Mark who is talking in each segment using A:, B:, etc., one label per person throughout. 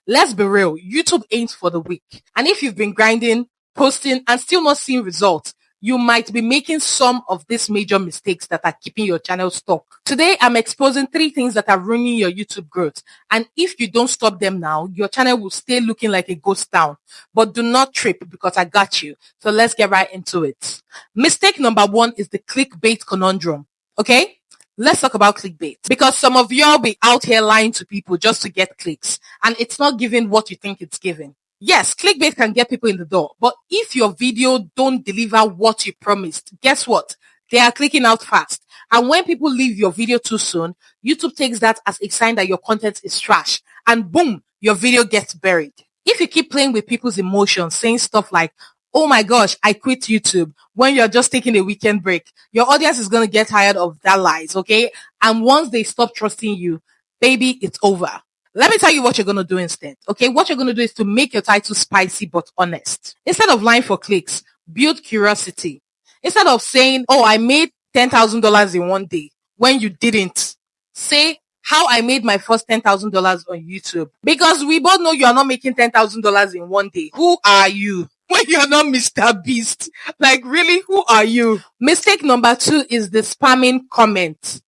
A: Let's be real, YouTube ain't for the weak. And if you've been grinding, posting, and still not seeing results, you might be making some of these major mistakes that are keeping your channel stuck. Today, I'm exposing 3 things that are ruining your YouTube growth. And if you don't stop them now, your channel will stay looking like a ghost town. But do not trip because I got you. So let's get right into it. Mistake number 1 is the clickbait conundrum. Okay? Let's talk about clickbait because some of y'all be out here lying to people just to get clicks and it's not giving what you think it's giving. Yes, clickbait can get people in the door, but if your video don't deliver what you promised, guess what? They are clicking out fast. And when people leave your video too soon, YouTube takes that as a sign that your content is trash and boom, your video gets buried. If you keep playing with people's emotions, saying stuff like, oh my gosh, I quit YouTube when you're just taking a weekend break, your audience is going to get tired of that lies, okay? And once they stop trusting you, baby, it's over. Let me tell you what you're going to do instead, okay? What you're going to do is to make your title spicy but honest. Instead of lying for clicks, build curiosity. Instead of saying, oh, I made $10,000 in one day when you didn't, say how I made my first $10,000 on YouTube. Because we both know you are not making $10,000 in one day. Who are you? When you're not Mr. Beast. Like, really, who are you? Mistake number 2 is the spamming comment.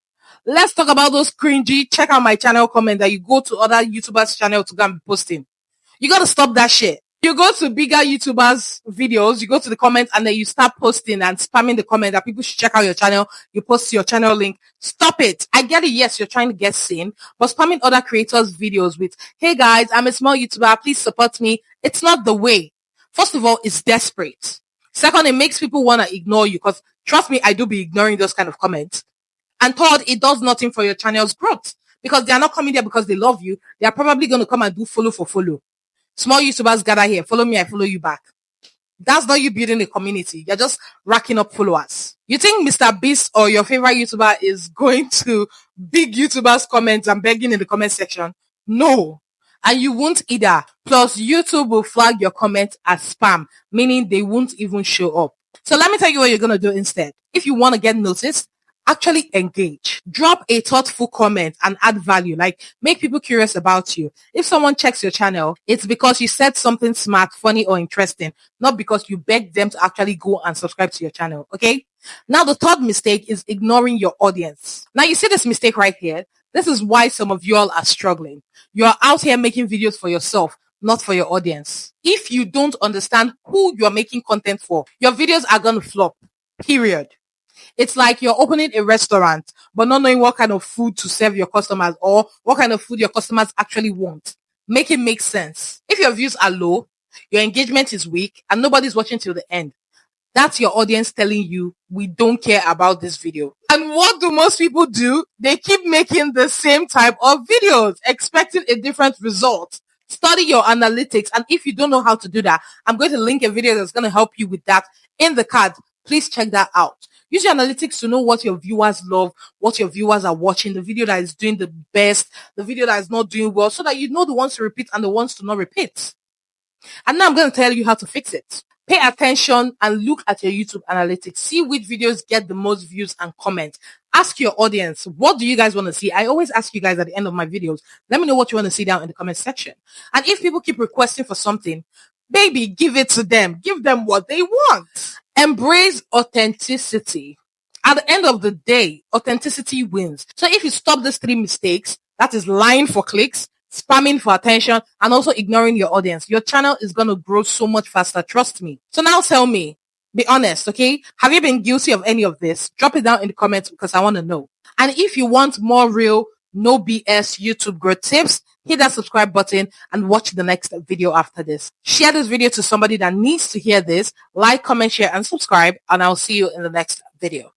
A: Let's talk about those cringy, check out my channel comment that you go to other YouTubers' channel to go and be posting. You got to stop that shit. You go to bigger YouTubers' videos, you go to the comments, and then you start posting and spamming the comment that people should check out your channel. You post your channel link. Stop it. I get it. Yes, you're trying to get seen, but spamming other creators' videos with, hey guys, I'm a small YouTuber. Please support me. It's not the way. First of all, it's desperate. Second, it makes people want to ignore you because trust me, I do be ignoring those kind of comments. And third, it does nothing for your channel's growth because they are not coming there because they love you. They are probably going to come and do follow for follow. Small YouTubers gather here. Follow me, I follow you back. That's not you building a community. You're just racking up followers. You think Mr. Beast or your favorite YouTuber is going to big YouTubers' comments and begging in the comment section? No. And you won't either. Plus, YouTube will flag your comment as spam, meaning they won't even show up. So let me tell you what you're going to do instead. If you want to get noticed, actually engage. Drop a thoughtful comment and add value, like make people curious about you. If someone checks your channel, it's because you said something smart, funny, or interesting, not because you begged them to actually go and subscribe to your channel, okay? Now, the third mistake is ignoring your audience. Now, you see this mistake right here? This is why some of you all are struggling. You're out here making videos for yourself, not for your audience. If you don't understand who you're making content for, your videos are going to flop, period. It's like you're opening a restaurant, but not knowing what kind of food to serve your customers or what kind of food your customers actually want. Make it make sense. If your views are low, your engagement is weak, and nobody's watching till the end, that's your audience telling you, we don't care about this video. And what do most people do? They keep making the same type of videos, expecting a different result. Study your analytics. And if you don't know how to do that, I'm going to link a video that's going to help you with that in the card. Please check that out. Use your analytics to know what your viewers love, what your viewers are watching, the video that is doing the best, the video that is not doing well, so that you know the ones to repeat and the ones to not repeat. And now I'm going to tell you how to fix it. Pay attention and look at your YouTube analytics. See which videos get the most views and comments. Ask your audience, what do you guys want to see? I always ask you guys at the end of my videos, let me know what you want to see down in the comment section. And if people keep requesting for something, baby, give it to them. Give them what they want. Embrace authenticity. At the end of the day, authenticity wins. So if you stop these 3 mistakes, that is lying for clicks, spamming for attention, and also ignoring your audience, your channel is going to grow so much faster. Trust me. So now tell me, be honest, okay? Have you been guilty of any of this? Drop it down in the comments because I want to know. And if you want more real, no BS YouTube growth tips, hit that subscribe button and watch the next video after this. Share this video to somebody that needs to hear this. Like, comment, share, and subscribe, and I'll see you in the next video.